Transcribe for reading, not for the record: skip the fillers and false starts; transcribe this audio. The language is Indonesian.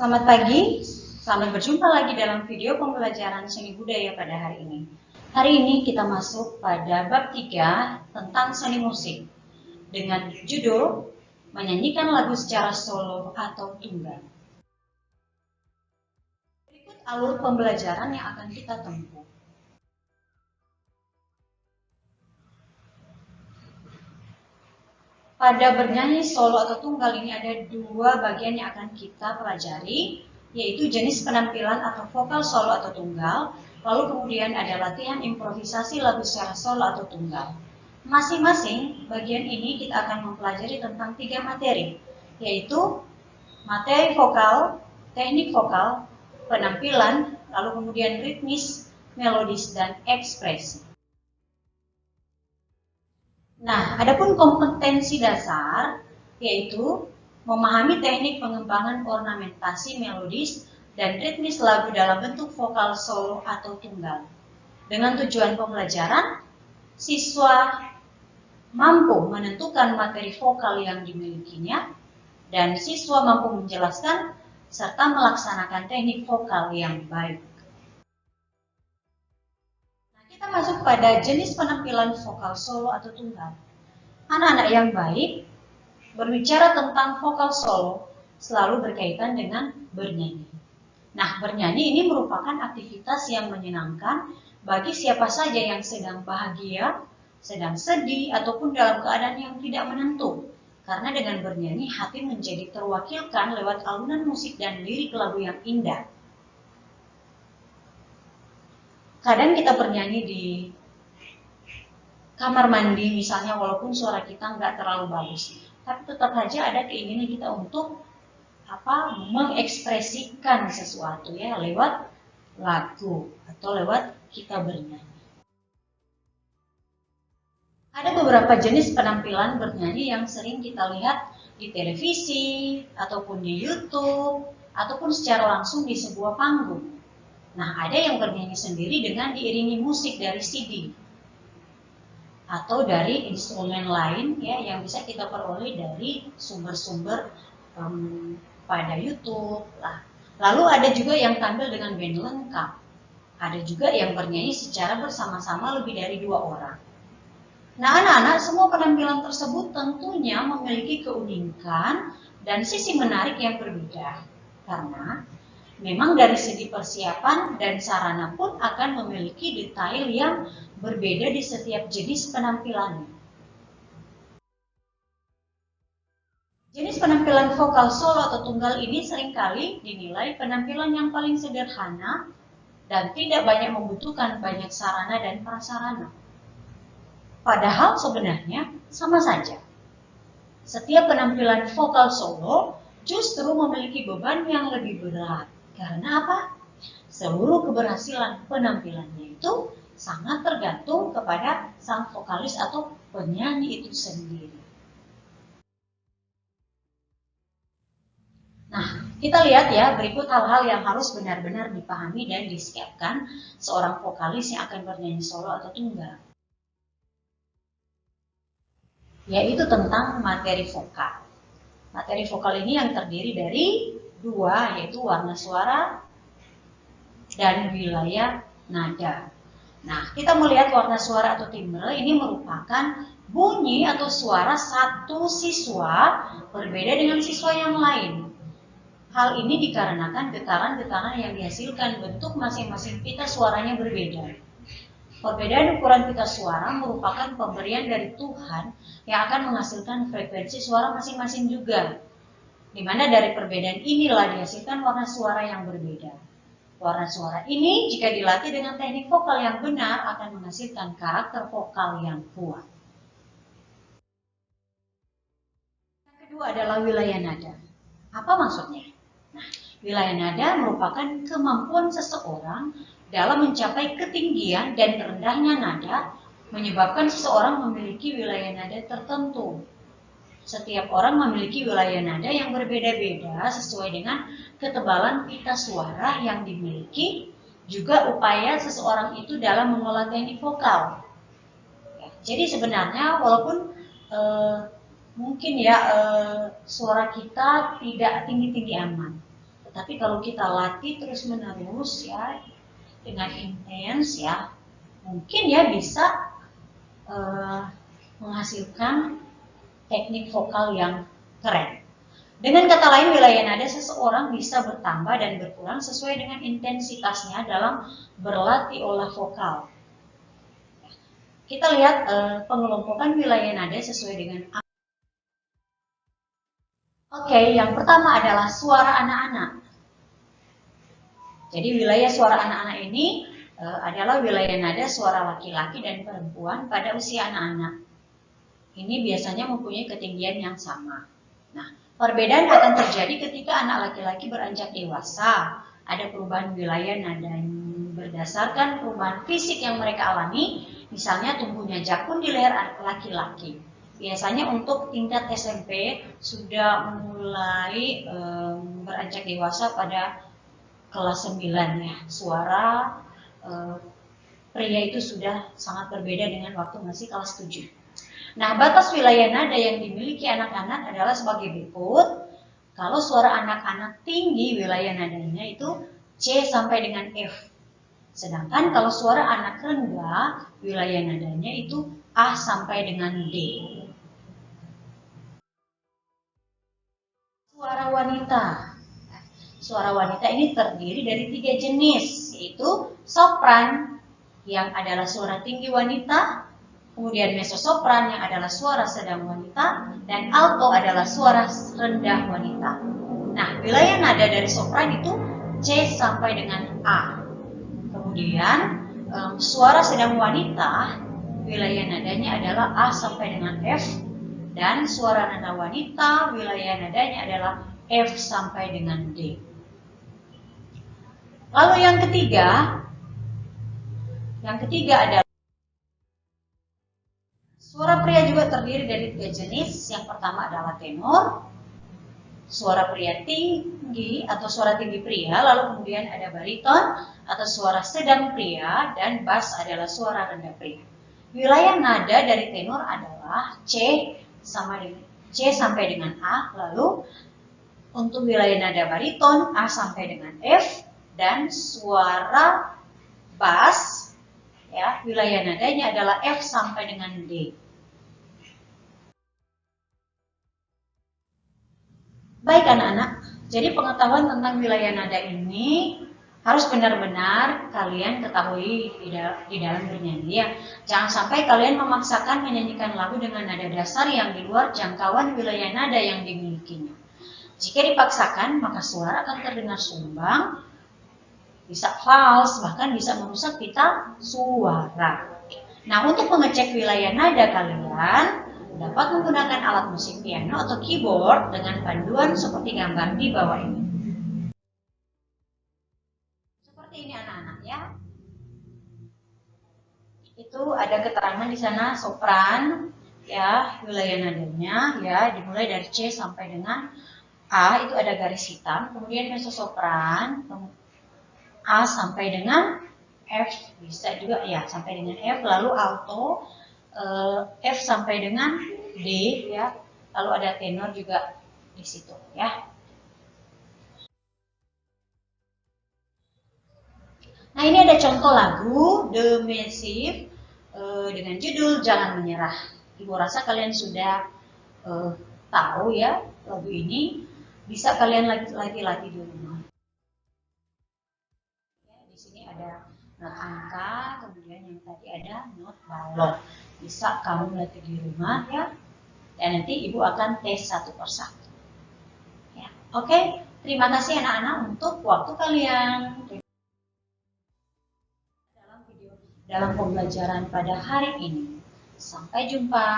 Selamat pagi, selamat berjumpa lagi dalam video pembelajaran seni budaya pada hari ini. Hari ini kita masuk pada bab 3 tentang seni musik dengan judul menyanyikan lagu secara solo atau tunggal. Berikut alur pembelajaran yang akan kita tempuh. Pada bernyanyi solo atau tunggal ini ada dua bagian yang akan kita pelajari, yaitu jenis penampilan atau vokal solo atau tunggal, lalu kemudian ada latihan improvisasi lagu secara solo atau tunggal. Masing-masing bagian ini kita akan mempelajari tentang 3 materi, yaitu materi vokal, teknik vokal, penampilan, lalu kemudian ritmis, melodis, dan ekspresi. Nah, adapun kompetensi dasar yaitu memahami teknik pengembangan ornamentasi melodis dan ritmis lagu dalam bentuk vokal solo atau tunggal. Dengan tujuan pembelajaran, siswa mampu menentukan materi vokal yang dimilikinya dan siswa mampu menjelaskan serta melaksanakan teknik vokal yang baik. Kita masuk pada jenis penampilan vokal solo atau tunggal. Anak-anak yang baik berbicara tentang vokal solo selalu berkaitan dengan bernyanyi. Nah, bernyanyi ini merupakan aktivitas yang menyenangkan bagi siapa saja yang sedang bahagia, sedang sedih, ataupun dalam keadaan yang tidak menentu. Karena dengan bernyanyi, hati menjadi terwakilkan lewat alunan musik dan lirik lagu yang indah. Kadang kita bernyanyi di kamar mandi misalnya, walaupun suara kita nggak terlalu bagus, tapi tetap saja ada keinginan kita untuk mengekspresikan sesuatu ya lewat lagu atau lewat kita bernyanyi. Ada beberapa jenis penampilan bernyanyi yang sering kita lihat di televisi ataupun di YouTube ataupun secara langsung di sebuah panggung. Nah, ada yang bernyanyi sendiri dengan diiringi musik dari CD atau dari instrumen lain ya yang bisa kita peroleh dari sumber-sumber pada YouTube lah. Lalu ada juga yang tampil dengan band lengkap. Ada juga yang bernyanyi secara bersama-sama lebih dari 2 orang. Nah, anak-anak, semua penampilan tersebut tentunya memiliki keunikan dan sisi menarik yang berbeda. Karena memang dari segi persiapan dan sarana pun akan memiliki detail yang berbeda di setiap jenis penampilannya. Jenis penampilan vokal solo atau tunggal ini seringkali dinilai penampilan yang paling sederhana dan tidak banyak membutuhkan banyak sarana dan prasarana. Padahal sebenarnya sama saja. Setiap penampilan vokal solo justru memiliki beban yang lebih berat. Karena apa? Seluruh keberhasilan penampilannya itu sangat tergantung kepada sang vokalis atau penyanyi itu sendiri. Nah, kita lihat ya, berikut hal-hal yang harus benar-benar dipahami dan disiapkan seorang vokalis yang akan bernyanyi solo atau tunggal. Yaitu tentang materi vokal. Materi vokal ini yang terdiri dari 2, yaitu warna suara dan wilayah nada. Nah, kita melihat warna suara atau timbre ini merupakan bunyi atau suara satu siswa berbeda dengan siswa yang lain. Hal ini dikarenakan getaran-getaran yang dihasilkan bentuk masing-masing pita suaranya berbeda. Perbedaan ukuran pita suara merupakan pemberian dari Tuhan yang akan menghasilkan frekuensi suara masing-masing juga. Di mana dari perbedaan inilah dihasilkan warna suara yang berbeda. Warna suara ini jika dilatih dengan teknik vokal yang benar akan menghasilkan karakter vokal yang kuat. Yang kedua adalah wilayah nada. Apa maksudnya? Nah, wilayah nada merupakan kemampuan seseorang dalam mencapai ketinggian dan rendahnya nada, menyebabkan seseorang memiliki wilayah nada tertentu. Setiap orang memiliki wilayah nada yang berbeda-beda sesuai dengan ketebalan pita suara yang dimiliki, juga upaya seseorang itu dalam mengolah teknik vokal. Ya, jadi sebenarnya walaupun mungkin ya suara kita tidak tinggi-tinggi amat, Tetapi kalau kita latih terus-menerus ya, dengan intens ya, mungkin ya bisa menghasilkan teknik vokal yang keren. Dengan kata lain, wilayah nada seseorang bisa bertambah dan berkurang sesuai dengan intensitasnya dalam berlatih olah vokal. Kita lihat pengelompokan wilayah nada sesuai dengan Oke, yang pertama adalah suara anak-anak. Jadi wilayah suara anak-anak ini adalah wilayah nada suara laki-laki dan perempuan pada usia anak-anak. Ini biasanya mempunyai ketinggian yang sama. Nah, perbedaan akan terjadi ketika anak laki-laki beranjak dewasa. Ada perubahan wilayah nada berdasarkan perubahan fisik yang mereka alami, misalnya tumbuhnya jakun di leher anak laki-laki. Biasanya untuk tingkat SMP sudah mulai beranjak dewasa pada kelas 9 ya. Suara pria itu sudah sangat berbeda dengan waktu masih kelas 7. Nah, batas wilayah nada yang dimiliki anak-anak adalah sebagai berikut. Kalau suara anak-anak tinggi, wilayah nadanya itu C sampai dengan F. Sedangkan kalau suara anak rendah, wilayah nadanya itu A sampai dengan D. Suara wanita. Suara wanita ini terdiri dari 3 jenis, yaitu sopran yang adalah suara tinggi wanita, kemudian mezzo-sopran yang adalah suara sedang wanita, dan alto adalah suara rendah wanita. Nah, wilayah nada dari sopran itu C sampai dengan A. Kemudian suara sedang wanita, wilayah nadanya adalah A sampai dengan F, dan suara nada wanita, wilayah nadanya adalah F sampai dengan D. Lalu yang ketiga adalah suara pria juga terdiri dari 3 jenis. Yang pertama adalah tenor, suara pria tinggi atau suara tinggi pria, lalu kemudian ada bariton atau suara sedang pria, dan bass adalah suara rendah pria. Wilayah nada dari tenor adalah C sampai dengan A, lalu untuk wilayah nada bariton A sampai dengan F, dan suara bass ya, wilayah nadanya adalah F sampai dengan D. Baik anak-anak, jadi pengetahuan tentang wilayah nada ini harus benar-benar kalian ketahui di dalam bernyanyi ya. Jangan sampai kalian memaksakan menyanyikan lagu dengan nada dasar yang di luar jangkauan wilayah nada yang dimilikinya. Jika dipaksakan, maka suara akan terdengar sumbang, bisa fals, bahkan bisa merusak pita suara. Nah, untuk mengecek wilayah nada kalian dapat menggunakan alat musik piano atau keyboard dengan panduan seperti gambar di bawah ini. Seperti ini anak-anak ya. Itu ada keterangan di sana sopran ya, wilayah nadanya ya dimulai dari C sampai dengan A, itu ada garis hitam. Kemudian mezzo-sopran A sampai dengan F, bisa juga ya sampai dengan F, lalu alto F sampai dengan D ya, lalu ada tenor juga di situ ya. Nah, ini ada contoh lagu The Massive dengan judul Jangan Menyerah. Ibu rasa kalian sudah tahu ya lagu ini, bisa kalian latih di rumah. Ya, di sini ada not angka, kemudian yang tadi ada not balok. Bisa kamu latih di rumah ya. Dan nanti ibu akan tes satu persatu. Ya, oke. Terima kasih anak-anak untuk waktu kalian dalam pembelajaran pada hari ini. Sampai jumpa.